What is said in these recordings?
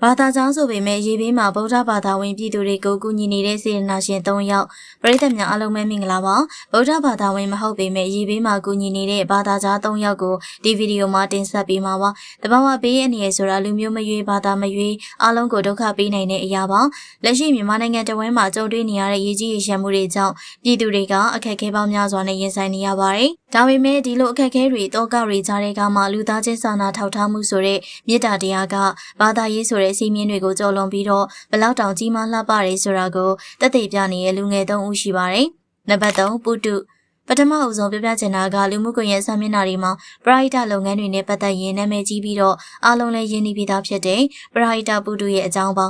ဘာသာကြောင့်ဆိုပေမဲ့ရေဘေးမှာဗုဒ္ဓဘာသာဝင်ပြည်သူတွေကိုကူညီနေတဲ့စေတနာရှင်၃ယောက်ပရိသတ်များအားလုံးပဲမင်္ဂလာပါဗုဒ္ဓဘာသာဝင်မဟုတ်ပေမဲ့ရေဘေးမှာကူညီနေတဲ့ဘာသာကြား၃ယောက်ကိုဒီဗီဒီယိုမှာတင်ဆက်ပေးမှာပါတဘာဝဘေးအနေနဲ့ဆိုတာလူမျိုးမရွေးဘာသာမရွေးအားလုံးကိုဒုက္ခပေးနိုင်တဲ့အရာပါလက်ရှိမြန်မာနိုင်ငံတဝန်းမှာကြုံတွေ့နေရတဲ့ရေကြီးရေရှမ်းမှုတွေကြောင့်ပြည်သူတွေကအခက်အခဲပေါင်းများစွာနဲ့ရင်ဆိုင်နေရပါတယ်ဒါပေမဲ့ဒီလိုအခက်အခဲတွေတောကတွေကြားတဲ့ကမှလူသားချင်းစာနာထောက်ထားမှုဆိုတဲ့မေတ္တာတရားကဘာသာရေးဆိုတဲ့စီမင်းတွေကိုကြော်လွန်ပြီးတော့ဘလောက်တောင်ကြီးမားလှပတယ်ဆိုတာကိုတက်သေးပြနေတဲ့လူငယ်၃ဦးရှိပါတယ်။နံပါတ်3ပုတုပထမအဆုံးပြပြချင်တာကလူမှုကွန်ရက်စာမျက်နှာတွေမှာပရိုက်တာလုပ်ငန်းတွေနဲ့ပတ်သက်ရင်နာမည်ကြီးပြီးတော့အားလုံးလည်းရင်းနှီးပြီးသားဖြစ်တဲ့ပရိုက်တာပုတုရဲ့အကြောင်းပါ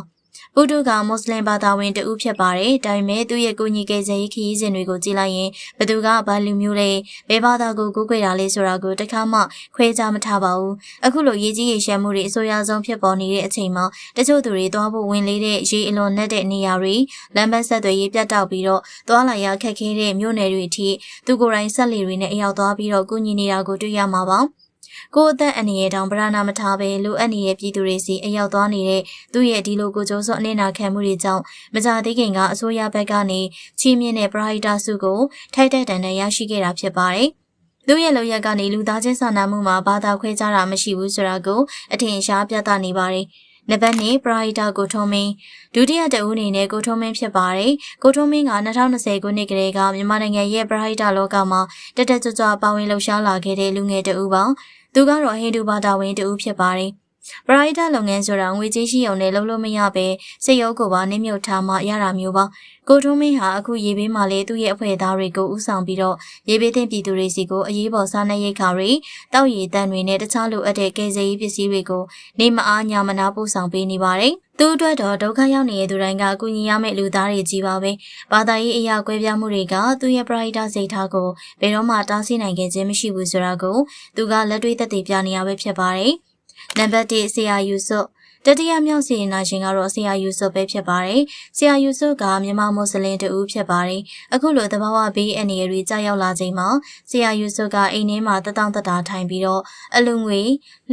ပုတုကမွတ်စလင်ဘာသာဝင်တဦးဖြစ်ပါတယ်။ဒါပေမဲ့သူ့ရဲ့ကိုကြီးကယ်ဆယ်ရေးခရီးစဉ်တွေကိုကြည့်လိုက်ရင်ဘသူကဘာလူမျိုးလဲဘယ်ဘာသာကိုကိုးကွယ်တာလဲဆိုတာကိုတခါမှခွဲခြားမထားပါဘူး။အခုလိုရေးကြီးရေရှမ်းမှုတွေအဆိုးရွားဆုံးဖြစ်ပေါ်နေတဲ့အချိန်မှာတချို့သူတွေသွားဖို့ဝင်လေးတဲ့ရေအလွန်နဲ့တဲ့နေရာတွေလမ်းဘက်ဆက်သွယ်ရေးပြတ်တောက်ပြီးတော့သွားလာရခက်ခဲတဲ့မြို့နယ်တွေအထိသူကိုယ်တိုင်ဆက်လီတွေနဲ့အရောက်သွားပြီးတော့ကူညီနေတာကိုတွေ့ရမှာပါ။ကိုအသက်အနေနဲ့တောင်ပရဏာမထားပဲလိုအပ်နေတဲ့ပြည်သူတွေစီအရောက်သွားနေတဲ့သူ့ရဲ့ဒီလိုကိုကြိုးစောအနစ်နာခံမှုတွေကြောင့်မကြသေးခင်ကအစိုးရဘက်ကနေချီးမြှင့်တဲ့ပရိုက်တာစုကိုထိုက်တဲ့တန်နဲ့ရရှိခဲ့တာဖြစ်ပါတယ်။သူ့ရဲ့လုပ်ရက်ကနေလူသားချင်းစာနာမှုမှာဘာသာခွဲခြားတာမရှိဘူးဆိုတာကိုအထင်ရှားပြသနေပါတယ်။နံပါတ်2ပရိုက်တာကိုထုံးမင်းဒုတိယတဦးအနေနဲ့ကိုထုံးမင်းဖြစ်ပါတယ်။ကိုထုံးမင်းက2020ခုနှစ်ကလေးကမြန်မာနိုင်ငံရဲ့ပရိုက်တာလောကမှာတက်တက်ကြွကြွပါဝင်လှုပ်ရှားလာခဲ့တဲ့လူငယ်တဦးပါ။သူကတော့ဟိန္ဒူဘာသာဝင်တူဖြစ်ပါတယ်။ပရိုက်တာလုပ်ငန်းဆိုတာငွေကြေးရှိုံနဲ့လုပ်လို့မရပဲစိတ်ရောကိုယ်ပါနှိမ့်မြုပ်ထားမှရတာမျိုးပါ။ကိုထုံးမင်းဟာအခုရေဘေးမှာလေသူ့ရဲ့အဖွဲ့သားတွေကိုဥဆောင်ပြီးတော့ရေဘေးသင့်ပြည်သူတွေစီကိုအရေးပေါ်စားနပ်ရိက္ခာတွေတောက်ရည်တန်တွေနဲ့တခြားလိုအပ်တဲ့ကယ်ဆယ်ရေးပစ္စည်းတွေကိုနေမအားညမနာပို့ဆောင်ပေးနေပါတယ်။သူ့အတွက်တော့ဒုက္ခရောက်နေတဲ့သူတိုင်းကအကူအညီရမယ့်လူသားတွေကြီးပါပဲ။ဘာသာရေးအရာကွဲပြားမှုတွေကသူ့ရဲ့ပရိုက်တာစိတ်ထားကိုဘယ်တော့မှတားဆီးနိုင်ခဲ့ခြင်းမရှိဘူးဆိုတာကိုသူကလက်တွေ့သက်သေပြနေရပဲဖြစ်ပါတယ်။နံပါတ်1ဆရာယူဆုတတိယမြောက်စီရင်နာရှင်ကတော့ဆရာယူဆုပဲဖြစ်ပါတယ်။ဆရာယူဆုကမြန်မာမွတ်စလင်တဦးဖြစ်ပါတယ်။အခုလိုသဘာဝဘေးအန္တရာယ်တွေကြာရောက်လာချိန်မှာဆရာယူဆုကအိမ်ထဲမှာတတောင့်တတာထိုင်ပြီးတော့အလူငွေ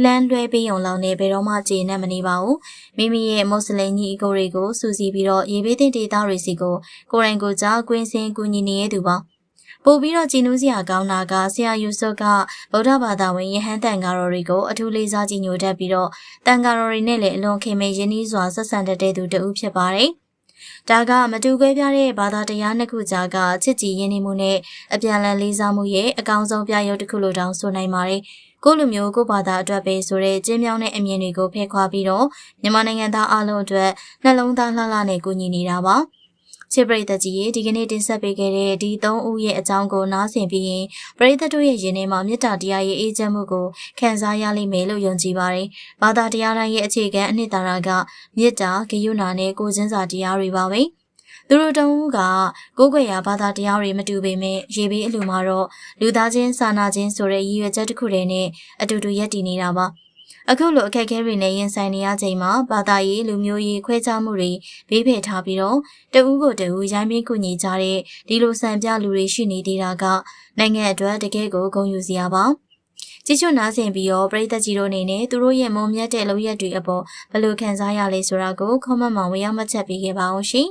လမ်းလွှဲပေးုံလောက်နဲ့ဘယ်တော့မှကျေနပ်မနေပါဘူး။မိမိရဲ့မွတ်စလင်ညီအကိုတွေကိုစူးစီးပြီးတော့ရေဘေးသင့်ဒေသတွေစီကိုကိုယ်တိုင်ကိုယ်ကြားကွင်းစင်ကူညီနေရသူပါ။ပို့ပြီးတော့ကြည်နူးစရာကောင်းတာကဆရာယူဆုကဗုဒ္ဓဘာသာဝင်ယဟန်တန်ဃာတော်တွေကိုအထူးလေးစားကြည်ညိုတတ်ပြီးတော့တန်ဃာတော်တွေနဲ့လည်းအလွန်ခင်မင်ရင်းနှီးစွာဆက်ဆံတတ်တဲ့သူတဦးဖြစ်ပါတယ်။ဒါကမတူကွဲပြားတဲ့ဘာသာတရားနှစ်ခုကြားကချစ်ကြည်ရင်းနှီးမှုနဲ့အပြန်အလှန်လေးစားမှုရဲ့အကောင်းဆုံးပြရုပ်တစ်ခုလိုတောင်ဆိုနိုင်ပါတယ်။ကိုလူမျိုးကိုဘာသာအတွက်ပဲဆိုတဲ့ကျင်းမြောင်းတဲ့အမြင်တွေကိုဖယ်ခွာပြီးတော့မြန်မာနိုင်ငံသားအလုံးအတွက်နှလုံးသားလှလှနဲ့ကူညီနေတာပါ။ချစ်ပရိသတ်ကြီးရေဒီကနေ့တင်ဆက်ပေးခဲ့တဲ့ဒီ၃ဦးရဲ့အကြောင်းကိုနားဆင်ပြီးရင်ပရိသတ်တို့ရဲ့ယင်ထဲမှာမေတ္တာတရားရဲ့အေးချမ်းမှုကိုခံစားရလိမ့်မယ်လို့ယုံကြည်ပါတယ်။ဘာသာတရားတိုင်းရဲ့အခြေခံအနှစ်သာရကမေတ္တာဂရုဏာနဲ့ကိုယ်ချင်းစာတရားတွေပါပဲ။သူတို့တုံးကကိုယ်ွယ်ရာဘာသာတရားတွေမတူပေမဲ့ရေဘေးအလူမှာတော့လူသားချင်းစာနာခြင်းဆိုတဲ့ရည်ရွယ်ချက်တစ်ခုတည်းနဲ့အတူတူရပ်တည်နေတာပါ။အခုလိုအခက်အခဲတွေနဲ့ရင်ဆိုင်နေရချိန်မှာဘာသာရေးလူမျိုးရေးခွဲခြားမှုတွေဘေးဖယ်ထားပြီးတော့တဦးကိုတဦးရိုင်းပင်းကူညီကြတဲ့ဒီလိုစံပြလူတွေရှိနေသေးတာကနိုင်ငံအတွက်တကယ်ကိုဂုဏ်ယူစရာပါကြည့်ချွနားဆင်ပြီးတော့ပရိသတ်ကြီးတို့အနေနဲ့သူတို့ရဲ့မုံမြတ်တဲ့လုပ်ရက်တွေအပေါ်ဘယ်လိုခံစားရလဲဆိုတာကို comment မှာဝင်ရောက်မှတ်ချက်ပေးခဲ့ပါအောင်ရှင်